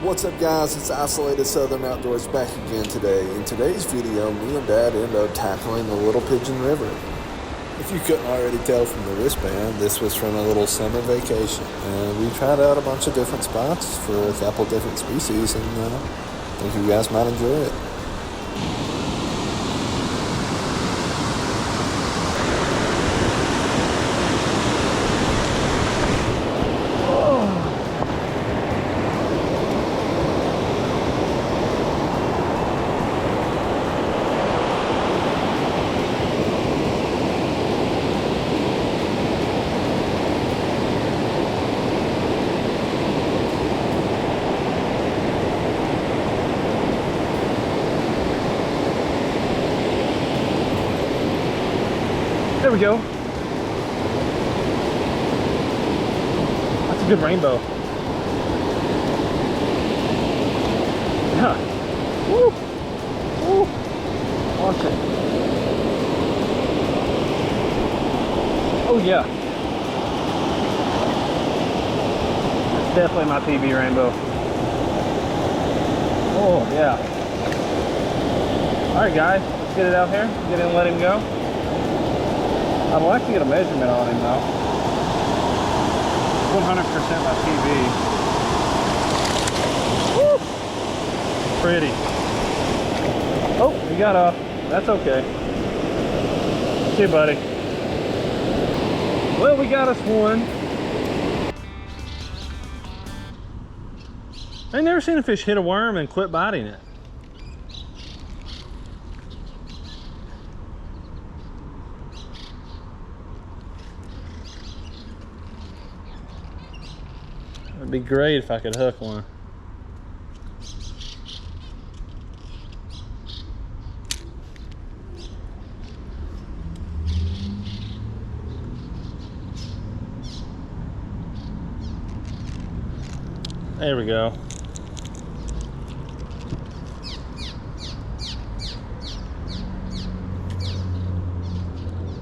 What's up guys, it's Isolated Southern Outdoors back again today. In today's video, me and Dad end up tackling the Little Pidgin River. If you couldn't already tell from the wristband, this was from a little summer vacation. And we tried out a bunch of different spots for a couple different species, and I think you guys might enjoy it. There we go. That's a good rainbow. Yeah. Woo! Woo! Watch it. Oh yeah. That's definitely my PB rainbow. Oh yeah. Alright guys, let's get it out here. Get in and let him go. I'd like to get a measurement on him though. 100% my PB. Woo! Pretty. Oh, he got off. That's okay. See you, buddy. Well, we got us one. I ain't never seen a fish hit a worm and quit biting it. It'd be great if I could hook one. There we go.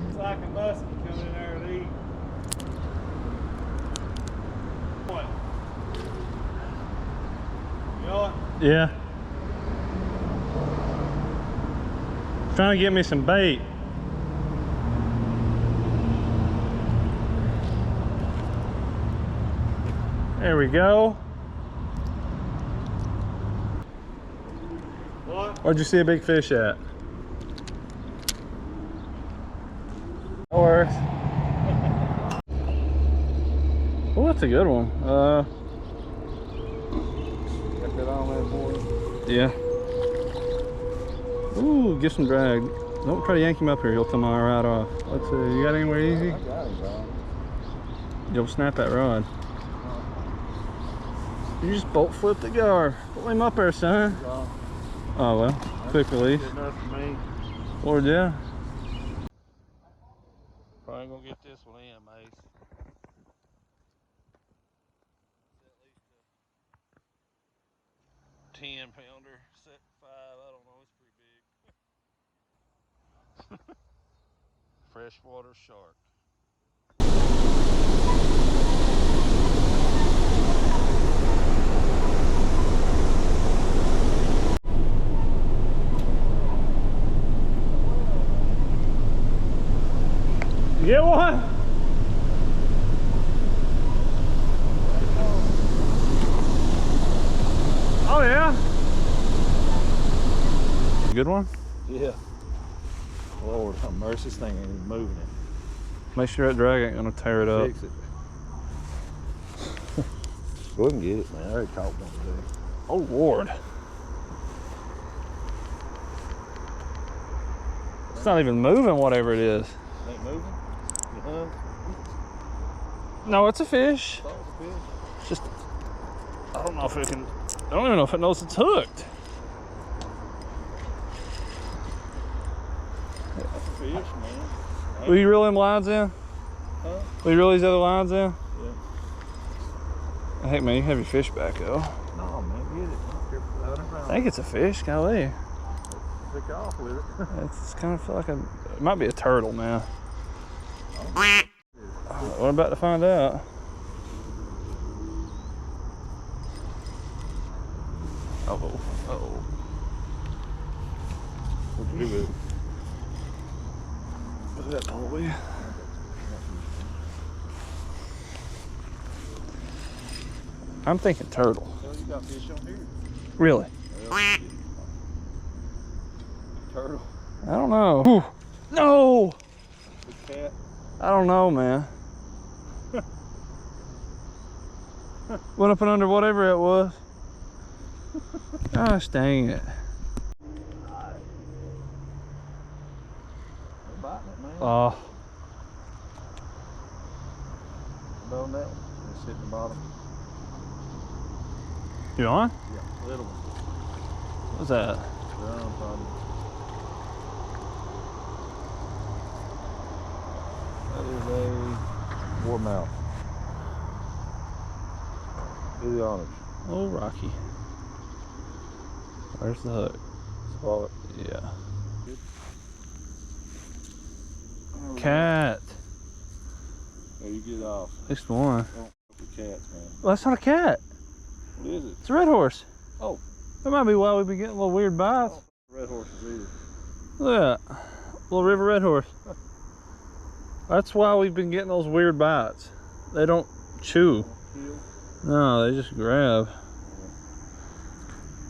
It's like a muskie coming in there to eat. What? Yeah. Trying to get me some bait. There we go. What? Where'd you see a big fish at? That works. Oh, that's a good one. Yeah. Ooh, get some drag. Don't try to yank him up here, he'll come on right off. Let's see, you got anywhere easy? I got him, bro. You'll snap that rod. You just bolt flip the gar. Pull him up there, son. Oh well, quick release. Good enough for me. Lord, yeah. Probably gonna get this one in, Mace. At least a 10-pounder, set 5. I don't know, it's pretty big. Freshwater shark. You get one? Oh yeah. Good one? Yeah. Lord have mercy, this thing ain't moving it. Make sure that drag ain't gonna tear it up. Fix it. Go ahead and get it, man. I already caught one today. Oh Lord. It's not even moving, whatever it is. Ain't moving? No, it's a fish. Thought it was a fish. It's just, I don't know if it can, I don't even know if it knows it's hooked. That's a fish, man. Will you reel them lines in? Huh? Will you reel these other lines in? Yeah. Heck man, you have your fish back though. No, man, get it. I don't care if it's I think it's a fish, golly. pick off with it. It's kind of feel like it might be a turtle, man. We're about to find out. Uh-oh. Uh-oh. What'd you do with it? Look at that pulley. I'm thinking turtle. Hell, you got fish on here. Really? Well, turtle. I don't know. Ooh. No! The cat. I don't know, man. Went up and under whatever it was. Gosh dang it. They're biting it, man. Oh. On that one. It's hitting the bottom. You on? Yeah, little one. What's that? Drum probably. That is a warmouth. Do the honors. Oh, Rocky. Where's the hook? Swallow it. Yeah. Good. Cat. There you get off. At least one. Don't fuck with cats, man. Well, that's not a cat. What is it? It's a red horse. Oh. That might be why we've been getting little weird bites. Red horses either. Look at that. Little river red horse. That's why we've been getting those weird bites. They don't chew. No, they just grab.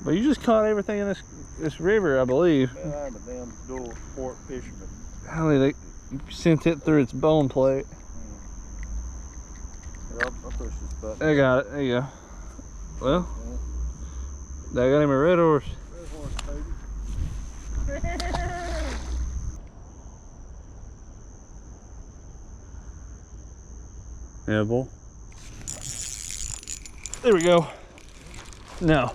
But you just caught everything in this river, I believe. Man, I'm a damn dual sport fisherman. Golly, they sent it through its bone plate. Here, I'll push this button. I got it. There you go. Well, I got him a red horse. Red horse, baby. Yeah, bull. There we go. No.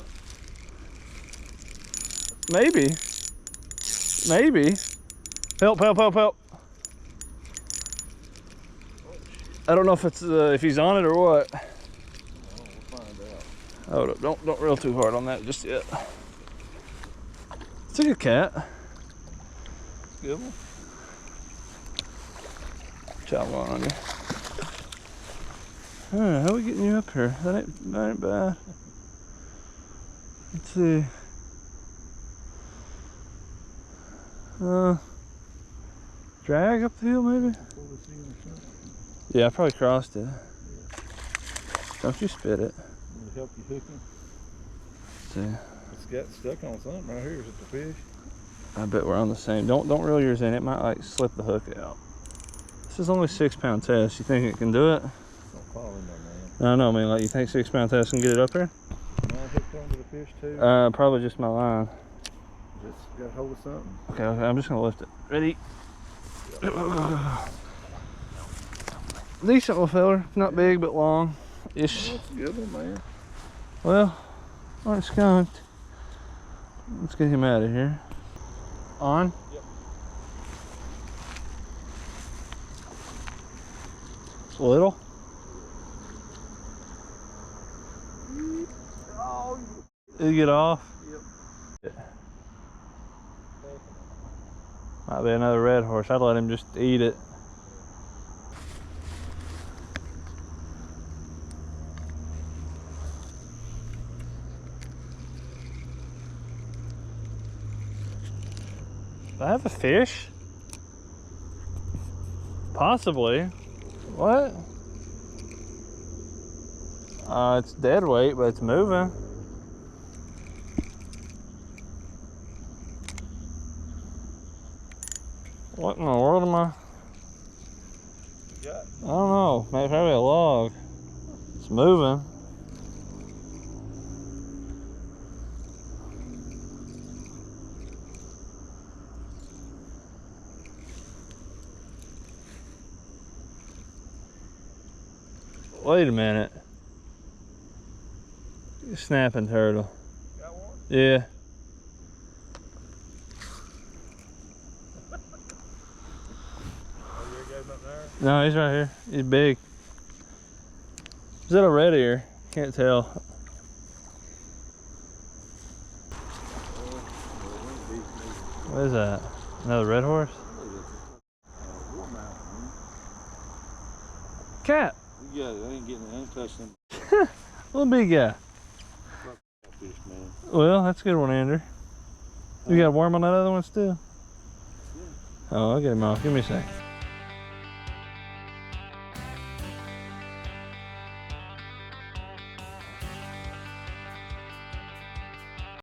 Maybe. Maybe. Help, help, help, help. I don't know if it's if he's on it or what. We'll find out. Hold up, don't reel too hard on that just yet. It's a good cat. Good one. Chop one on you. Alright, how are we getting you up here? That ain't bad. Let's see. Drag up the hill maybe? Yeah, I probably crossed it. Don't you spit it. Will it help you hook him? Let's see. It's got stuck on something right here. Is it the fish? I bet we're on the same. Don't reel yours in. It might like slip the hook out. This is only a 6-pound test. You think it can do it? Don't fall in there, man. I know, man. Like, you think 6-pound test can get it up here? Am I hooked onto the fish too? Probably just my line. Just got hold of something. Okay, I'm just gonna lift it. Ready? Decent little feller. Not big, but long-ish. That's a good one, man. Well, aren't skunked. Let's get him out of here. On? Yep. Little? Oh, Did he get off? yep. Might be another red horse. I'd let him just eat it. Do I have a fish? Possibly. What? It's dead weight, but it's moving. What in the world am I? You got it. I don't know. Maybe probably a log. It's moving. Wait a minute. Snapping turtle. Got one? Yeah. Oh, there he goes up there. No, he's right here. He's big. Is that a red ear? Can't tell. What is that? Another red horse? Cat. You got it. I ain't getting it. I ain't touching him. Little big guy. Fish, man. Well, that's a good one, Andrew. You got a worm on that other one still? Oh, I'll get him off. Give me a sec.